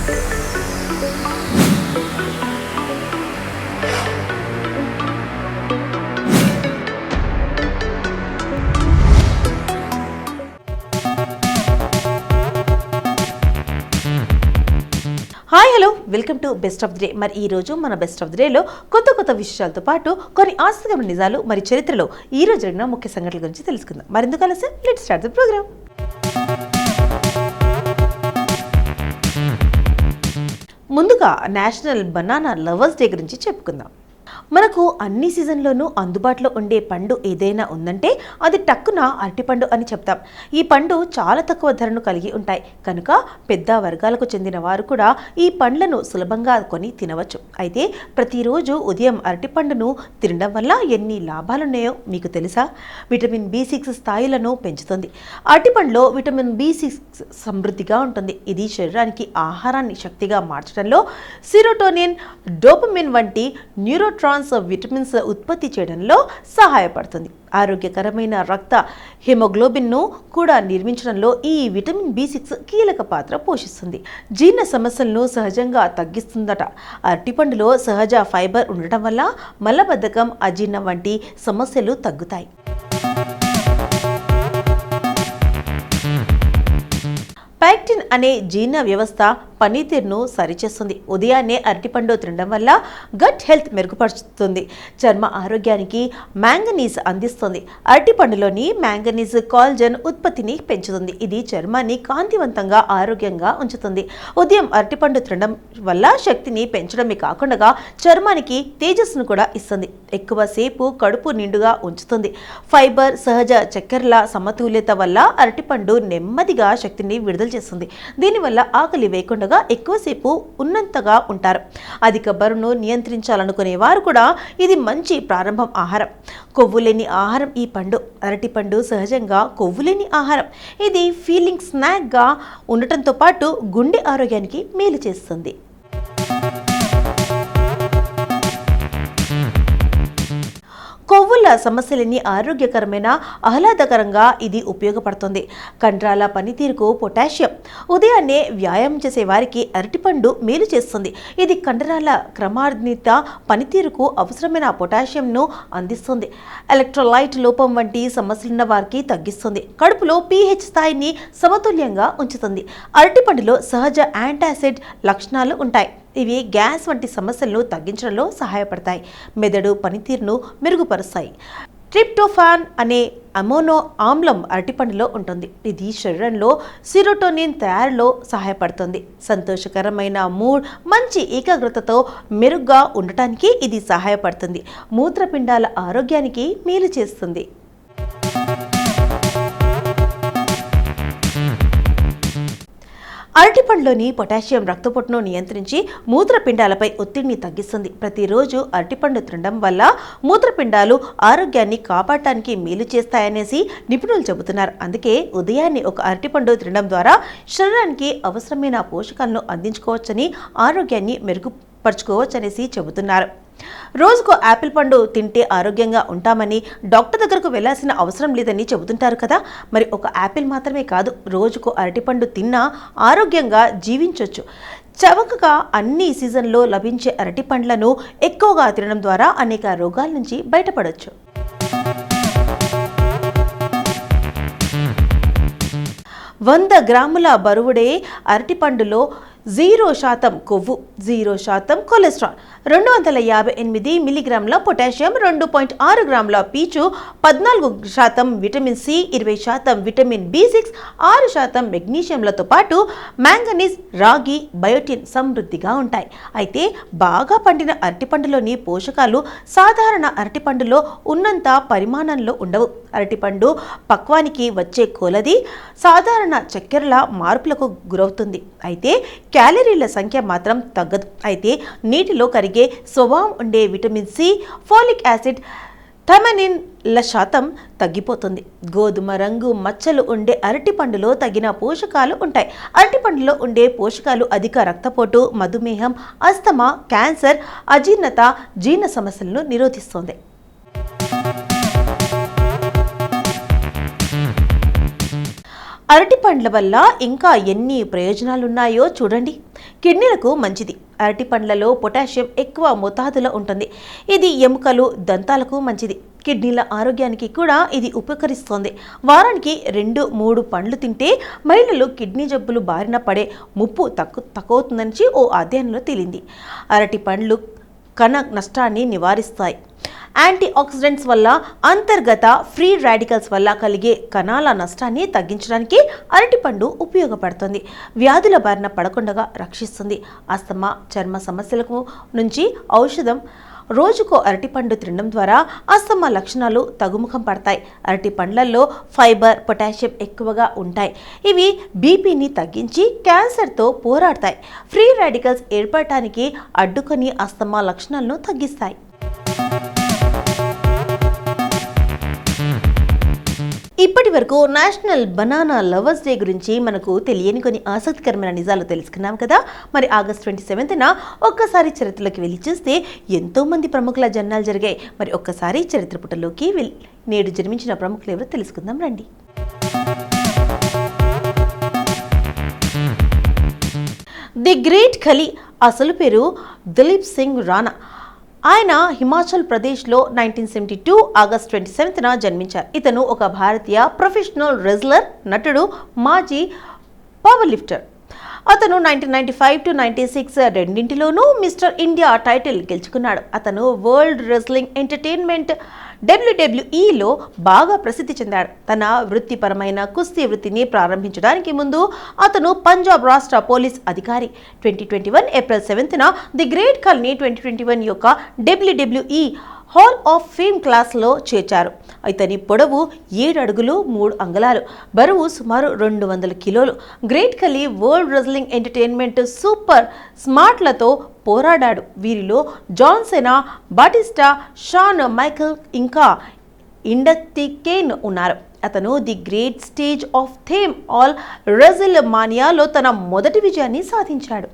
Hi hello welcome to best of the day. మరి ఈ రోజు మన బెస్ట్ ఆఫ్ ది డేలో కొత్త విషయాలతో పాటు కొన్ని ఆసక్తికరమైన నిజాలు మరి చరిత్రలో ఈ రోజు జరిగిన ముఖ్య సంఘటనల గురించి తెలుసుకుందాం. మరెందుకు ఆలస్యం, లెట్స్ స్టార్ట్ ది ప్రోగ్రామ్. ముందుగా నేషనల్ బనానా లవర్స్ డే గురించి చెప్పుకుందాం. మనకు అన్ని సీజన్లోనూ అందుబాటులో ఉండే పండు ఏదైనా ఉందంటే అది టక్కున అరటిపండు అని చెప్తాం. ఈ పండు చాలా తక్కువ ధరను కలిగి ఉంటాయి కనుక పెద్ద వర్గాలకు చెందిన వారు కూడా ఈ పండ్లను సులభంగా కొని తినవచ్చు. అయితే ప్రతిరోజు ఉదయం అరటిపండును తినడం వల్ల ఎన్ని లాభాలున్నాయో మీకు తెలుసా? విటమిన్ B6 స్థాయిలను పెంచుతుంది. అరటిపండులో విటమిన్ B6 సమృద్ధిగా ఉంటుంది. ఇది శరీరానికి ఆహారాన్ని శక్తిగా మార్చడంలో సెరోటోనిన్, డోపమిన్ వంటి న్యూరోట్రాన్స్ విటమిన్స్ ఉత్పత్తి చేయడంలో సహాయపడుతుంది. ఆరోగ్యకరమైన రక్త హిమోగ్లోబిన్ను కూడా నిర్మించడంలో ఈ విటమిన్ B6 కీలక పాత్ర పోషిస్తుంది. జీర్ణ సమస్యలను సహజంగా తగ్గిస్తుందట. అరటిపండులో సహజ ఫైబర్ ఉండటం వల్ల మలబద్ధకం, అజీర్ణం వంటి సమస్యలు తగ్గుతాయి. పైక్టిన్ అనే జీర్ణ వ్యవస్థ పనితీరును సరిచేస్తుంది. ఉదయాన్నే అరటిపండు తినడం వల్ల గట్ హెల్త్ మెరుగుపరుస్తుంది. చర్మ ఆరోగ్యానికి మ్యాంగనీస్ అందిస్తుంది. అరటిపండులోని మ్యాంగనీస్ కాల్జన్ ఉత్పత్తిని పెంచుతుంది. ఇది చర్మాన్ని కాంతివంతంగా, ఆరోగ్యంగా ఉంచుతుంది. ఉదయం అరటిపండు తినడం వల్ల శక్తిని పెంచడమే కాకుండా చర్మానికి తేజస్సును కూడా ఇస్తుంది. ఎక్కువసేపు కడుపు నిండుగా ఉంచుతుంది. ఫైబర్, సహజ చక్కెరల సమతుల్యత వల్ల అరటిపండు నెమ్మదిగా శక్తిని విడుదల చేస్తుంది. దీనివల్ల ఆకలి వేయకుండా ఎక్కువసేపు ఉన్నంతగా ఉంటారు. అధిక బరువును నియంత్రించాలనుకునే వారు కూడా ఇది మంచి ప్రారంభం ఆహారం. కొవ్వులేని ఆహారం ఈ పండు. అరటిపండు సహజంగా కొవ్వులేని ఆహారం. ఇది ఫీలింగ్ స్నాక్గా ఉండటంతో పాటు గుండె ఆరోగ్యానికి మేలు చేస్తుంది. కొవ్వుల సమస్యలని ఆరోగ్యకరమైన, ఆహ్లాదకరంగా ఇది ఉపయోగపడుతుంది. కండరాల పనితీరుకు పొటాషియం. ఉదయాన్నే వ్యాయామం చేసే వారికి అరటిపండు మేలు చేస్తుంది. ఇది కండరాల క్రమాన్విత పనితీరుకు అవసరమైన పొటాషియంను అందిస్తుంది. ఎలక్ట్రోలైట్ లోపం వంటి సమస్యలున్న వారికి తగ్గిస్తుంది. కడుపులో pH స్థాయిని సమతుల్యంగా ఉంచుతుంది. అరటిపండులో సహజ యాంటాసిడ్ లక్షణాలు ఉంటాయి. ఇవి గ్యాస్ వంటి సమస్యలను తగ్గించడంలో సహాయపడతాయి. మెదడు పనితీరును మెరుగుపరుస్తాయి. ట్రిప్టోఫాన్ అనే అమోనో ఆమ్లం అరటిపండులో ఉంటుంది. ఇది శరీరంలో సెరోటోనిన్ తయారులో సహాయపడుతుంది. సంతోషకరమైన మూడ్, మంచి ఏకాగ్రతతో మెరుగ్గా ఉండటానికి ఇది సహాయపడుతుంది. మూత్రపిండాల ఆరోగ్యానికి మేలు చేస్తుంది. అరటిపండులోని పొటాషియం రక్తపోటును నియంత్రించి మూత్రపిండాలపై ఒత్తిడిని తగ్గిస్తుంది. ప్రతిరోజు అరటిపండు తినడం వల్ల మూత్రపిండాలు ఆరోగ్యాన్ని కాపాడటానికి మేలు చేస్తాయనేసి నిపుణులు చెబుతున్నారు. అందుకే ఉదయాన్నే ఒక అరటిపండు తినడం ద్వారా శరీరానికి అవసరమైన పోషకాలను అందించుకోవచ్చని, ఆరోగ్యాన్ని మెరుగుపరుచుకోవచ్చనేసి చెబుతున్నారు. రోజుకు యాపిల్ పండు తింటే ఆరోగ్యంగా ఉంటామని, డాక్టర్ దగ్గరకు వెళ్లాల్సిన అవసరం లేదని చెబుతుంటారు కదా. మరి ఒక యాపిల్ మాత్రమే కాదు, రోజుకు అరటిపండు తిన్నా ఆరోగ్యంగా జీవించవచ్చు. చవకగా అన్ని సీజన్లో లభించే అరటి పండ్లను ఎక్కువగా తినడం ద్వారా అనేక రోగాల నుంచి బయటపడవచ్చు. 100 గ్రాముల బరువుడే అరటిపండులో 0% కొవ్వు, 0% కొలెస్ట్రాల్, 258 మిల్లీగ్రాముల పొటాషియం, 2.6 గ్రాముల పీచు, 14% విటమిన్ సి, 20% విటమిన్ B6, 6% మెగ్నీషియంలతో పాటు మ్యాంగనీస్, రాగి, బయోటిన్ సమృద్ధిగా ఉంటాయి. అయితే బాగా పండిన అరటిపండులోని పోషకాలు సాధారణ అరటిపండులో ఉన్నంత పరిమాణంలో ఉండవు. అరటిపండు పక్వానికి వచ్చే కొలది సాధారణ చక్కెరల మార్పులకు గురవుతుంది. అయితే క్యాలరీల సంఖ్య మాత్రం తగ్గదు. అయితే నీటిలో కరిగే స్వభావం ఉండే విటమిన్ సి, ఫోలిక్ యాసిడ్, థైమనిన్ల శాతం తగ్గిపోతుంది. గోధుమ రంగు మచ్చలు ఉండే అరటిపండులో తగిన పోషకాలు ఉంటాయి. అరటిపండులో ఉండే పోషకాలు అధిక రక్తపోటు, మధుమేహం, అస్తమా, క్యాన్సర్, అజీర్ణత, జీర్ణ సమస్యలను నిరోధిస్తుంది. అరటి పండ్ల వల్ల ఇంకా ఎన్ని ప్రయోజనాలున్నాయో చూడండి. కిడ్నీలకు మంచిది. అరటి పండ్లలో పొటాషియం ఎక్కువ మోతాదులో ఉంటుంది. ఇది ఎముకలు, దంతాలకు మంచిది. కిడ్నీల ఆరోగ్యానికి కూడా ఇది ఉపకరిస్తోంది. వారానికి 2-3 పండ్లు తింటే మహిళలు కిడ్నీ జబ్బులు బారిన పడే ముప్పు తక్కువవుతుందని ఓ అధ్యయనంలో తేలింది. అరటి పండ్లు కణ నష్టాన్ని నివారిస్తాయి. యాంటీ ఆక్సిడెంట్స్ వల్ల, అంతర్గత ఫ్రీ రాడికల్స్ వల్ల కలిగే కణాల నష్టాన్ని తగ్గించడానికి అరటిపండు ఉపయోగపడుతుంది. వ్యాధుల బారిన పడకుండా రక్షిస్తుంది. ఆస్తమా, చర్మ సమస్యలకు నుంచి ఔషధం. రోజుకో అరటిపండు తినడం ద్వారా ఆస్తమా లక్షణాలు తగ్గుముఖం పడతాయి. అరటి పండ్లలో ఫైబర్, పొటాషియం ఎక్కువగా ఉంటాయి. ఇవి బీపీని తగ్గించి క్యాన్సర్తో పోరాడతాయి. ఫ్రీ రాడికల్స్ ఏర్పడటానికి అడ్డుకొని ఆస్తమా లక్షణాలను తగ్గిస్తాయి. ఇప్పటి వరకు నేషనల్ బనానా లవర్స్ డే గురించి మనకు తెలియని కొన్ని ఆసక్తికరమైన నిజాలు తెలుసుకున్నాం కదా. మరి ఆగస్ట్ 27న ఒక్కసారి చరిత్రలోకి వెళ్ళి చూస్తే ఎంతోమంది ప్రముఖుల జన్మాలు జరిగాయి. మరి ఒక్కసారి చరిత్ర పుటలోకి నేడు జన్మించిన ప్రముఖులు ఎవరో తెలుసుకుందాం రండి. ది గ్రేట్ ఖలీ అసలు పేరు దిలీప్ సింగ్ రాణా. ఆయన హిమాచల్ ప్రదేశ్లో 1972 ఆగస్ట్ 27న జన్మించారు. ఇతను ఒక భారతీయ ప్రొఫెషనల్ రెజ్లర్, నటుడు, మాజీ పవర్ లిఫ్టర్. అతను 1995-96 రెండింటిలోనూ మిస్టర్ ఇండియా టైటిల్ గెలుచుకున్నాడు. అతను వరల్డ్ రెజ్లింగ్ ఎంటర్టైన్మెంట్ WWEలో బాగా ప్రసిద్ధి చెందాడు. తన వృత్తిపరమైన కుస్తీ వృత్తిని ప్రారంభించడానికి ముందు అతను పంజాబ్ రాష్ట్ర పోలీస్ అధికారి. 2021 ఏప్రిల్ 7న ది గ్రేట్ ఖలీని 2021 యొక్క WWE హాల్ ఆఫ్ ఫేమ్ క్లాస్లో చేర్చారు. ఇతని పొడవు 7 అడుగులు 3 అంగుళాలు, బరువు సుమారు 200 కిలోలు. Great Khali world wrestling entertainment super స్మార్ట్లతో పోరాడాడు. వీరిలో జాన్ సెనా, బాటిస్టా, షాన్ మైకెల్ ఇంకా ఇండక్టికేన్ ఉన్నారు. అతను the great stage of fame all రెజిల్ మానియాలో తన మొదటి విజయాన్ని సాధించాడు.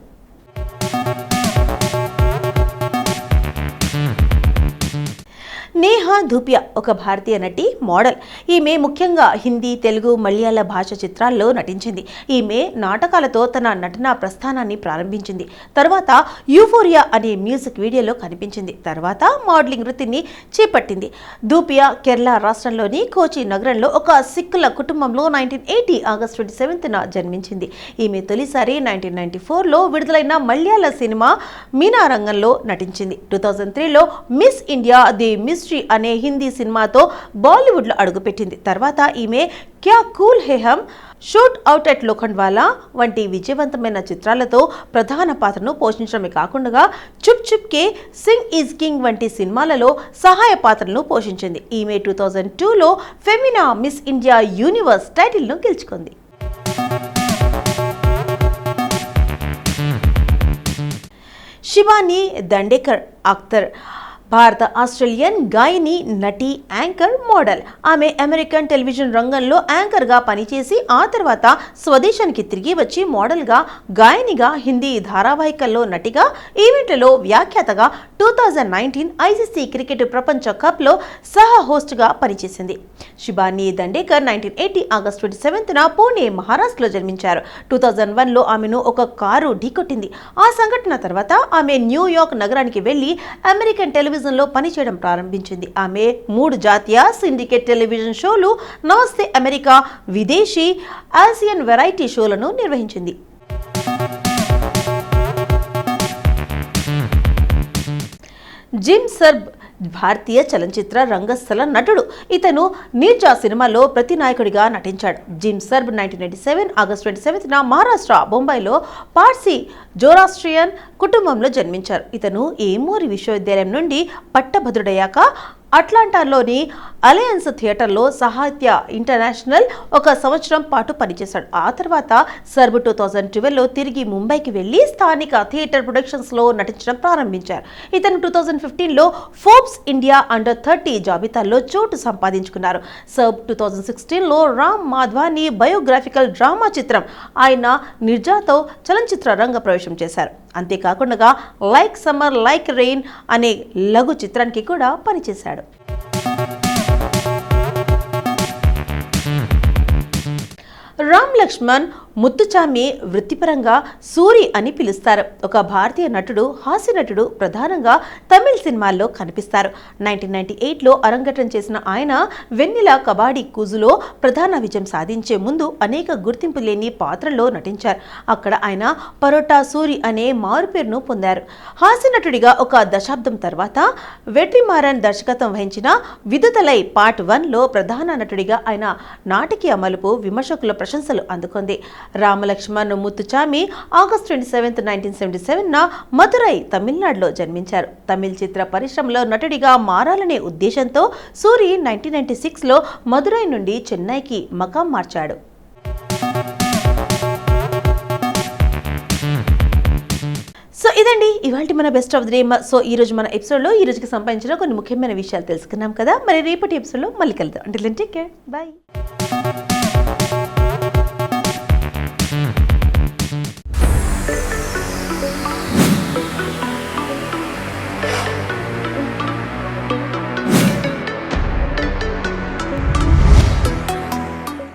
నేహా ధూపియా ఒక భారతీయ నటి, మోడల్. ఈమె ముఖ్యంగా హిందీ, తెలుగు, మలయాళ భాష చిత్రాల్లో నటించింది. ఈమె నాటకాలతో తన నటనా ప్రస్థానాన్ని ప్రారంభించింది. తర్వాత యూఫోరియా అనే మ్యూజిక్ వీడియోలో కనిపించింది. తర్వాత మోడలింగ్ వృత్తిని చేపట్టింది. ధూపియా కేరళ రాష్ట్రంలోని కోచి నగరంలో ఒక సిక్కుల కుటుంబంలో 1980 ఆగస్ట్ 27న జన్మించింది. ఈమె తొలిసారి 1994లో విడుదలైన మలయాళ సినిమా మీనా రంగంలో నటించింది. 2003లో మిస్ ఇండియా ది మిస్ట్రీ అనే హిందీ సినిమాతో బాలీవుడ్లో అడుగుపెట్టింది. తర్వాత ఈమె Kya Kool Hai Hum, shoot out at Lokhandwala వంటి విజయవంతమైన చిత్రాలతో ప్రధాన పాత్రను పోషించడమే కాకుండా చుప్ చుప్ కే, సింగ్ ఈజ్ కింగ్ వంటి సినిమాలలో సహాయ పాత్రలను పోషించింది. ఈమె 2002లో ఫెమినా మిస్ ఇండియా యూనివర్స్ టైటిల్ను గెలుచుకుంది. శివాని దండేకర్ అఖ్తర్ భారత ఆస్ట్రేలియన్ గాయని, నటి, యాంకర్, మోడల్. ఆమె అమెరికన్ టెలివిజన్ రంగంలో యాంకర్గా పనిచేసి ఆ తర్వాత స్వదేశానికి తిరిగి వచ్చి మోడల్గా, గాయనిగా, హిందీ ధారావాహికల్లో నటిగా, ఈవెంట్లలో వ్యాఖ్యాతగా 2019 ఐసీసీ క్రికెట్ ప్రపంచ కప్లో సహ హోస్ట్గా పనిచేసింది. శివాని దండేకర్ 1980 ఆగస్ట్ 27న పూణే, మహారాష్ట్రలో జన్మించారు. 2001లో ఆమెను ఒక కారు ఢీకొట్టింది. ఆ సంఘటన తర్వాత ఆమె న్యూయార్క్ నగరానికి వెళ్లి అమెరికన్ టెలివిజన్లో పనిచేయడం ప్రారంభించింది. ఆమె 3 జాతీయ సిండికేట్ టెలివిజన్ షోలు, నమస్తే అమెరికా, విదేశీ, ఆసియన్ వెరైటీ షోలను నిర్వహించింది. జిమ్ సర్బ్ భారతీయ చలనచిత్ర రంగస్థల నటుడు. ఇతను నీర్జా సినిమాలో ప్రతినాయకుడిగా నటించాడు. జిమ్ సర్బ్ 1997 ఆగస్ట్ 27న మహారాష్ట్ర బొంబాయిలో పార్సీ జోరాస్ట్రియన్ కుటుంబంలో జన్మించారు. ఇతను ఏమోరి విశ్వవిద్యాలయం నుండి పట్టభద్రుడయ్యాక అట్లాంటాలోని అలయన్స్ థియేటర్లో సాహిత్య ఇంటర్నేషనల్ 1 సంవత్సరం పాటు పనిచేశాడు. ఆ తర్వాత సర్బ్ 2012లో తిరిగి ముంబైకి వెళ్లి స్థానిక థియేటర్ ప్రొడక్షన్స్లో నటించడం ప్రారంభించారు. ఇతను 2015లో ఫోర్బ్స్ ఇండియా అండర్ 30 జాబితాలో చోటు సంపాదించుకున్నారు. సర్బ్ 2016లో రామ్ మాధ్వాని బయోగ్రాఫికల్ డ్రామా చిత్రం ఆయన నిర్జాతో చలనచిత్ర రంగ ప్రవేశం చేశారు. అంతేకాకుండా లైక్ సమ్మర్ లైక్ రెయిన్ అనే లఘు చిత్రానికి కూడా పనిచేశాడు. రామ్ లక్ష్మణ్ ముత్తుచామి వృత్తిపరంగా సూరి అని పిలుస్తారు. ఒక భారతీయ నటుడు, హాస్య నటుడు. ప్రధానంగా తమిళ సినిమాల్లో కనిపిస్తారు. 1998లో అరంగేట్రం చేసిన ఆయన వెన్నెల కబాడీ కూజులో ప్రధాన విజయం సాధించే ముందు అనేక గుర్తింపు లేని పాత్రల్లో నటించారు. అక్కడ ఆయన పరోటా సూరి అనే మారుపేరును పొందారు. హాస్య నటుడిగా ఒక దశాబ్దం తర్వాత వెట్రిమారన్ దర్శకత్వం వహించిన విదుతలై పార్ట్ 1లో ప్రధాన నటుడిగా ఆయన నాటకీయ మలుపు విమర్శకుల ప్రశంసలు అందుకుంది. రామలక్ష్మణ్ ముత్తుచామి ఆగస్టు 27, 1977న మదురై, తమిళనాడులో జన్మించారు. తమిళ చిత్ర పరిశ్రమలో నటుడిగా మారాలనే ఉద్దేశంతో సూరి 1996లో మదురై నుండి చెన్నైకి మకాం మార్చాడు. సో ఇదండి ఇవాల్టి మన best of the day. So ఈ రోజు మన ఎపిసోడ్లో ఈ రోజుకి సంబంధించిన కొన్ని ముఖ్యమైన విషయాలు తెలుసుకున్నాం కదా. మరి రేపటి ఎపిసోడ్లో మళ్ళీ కలుద్దాం. అంటే టేక్ కేర్, బై.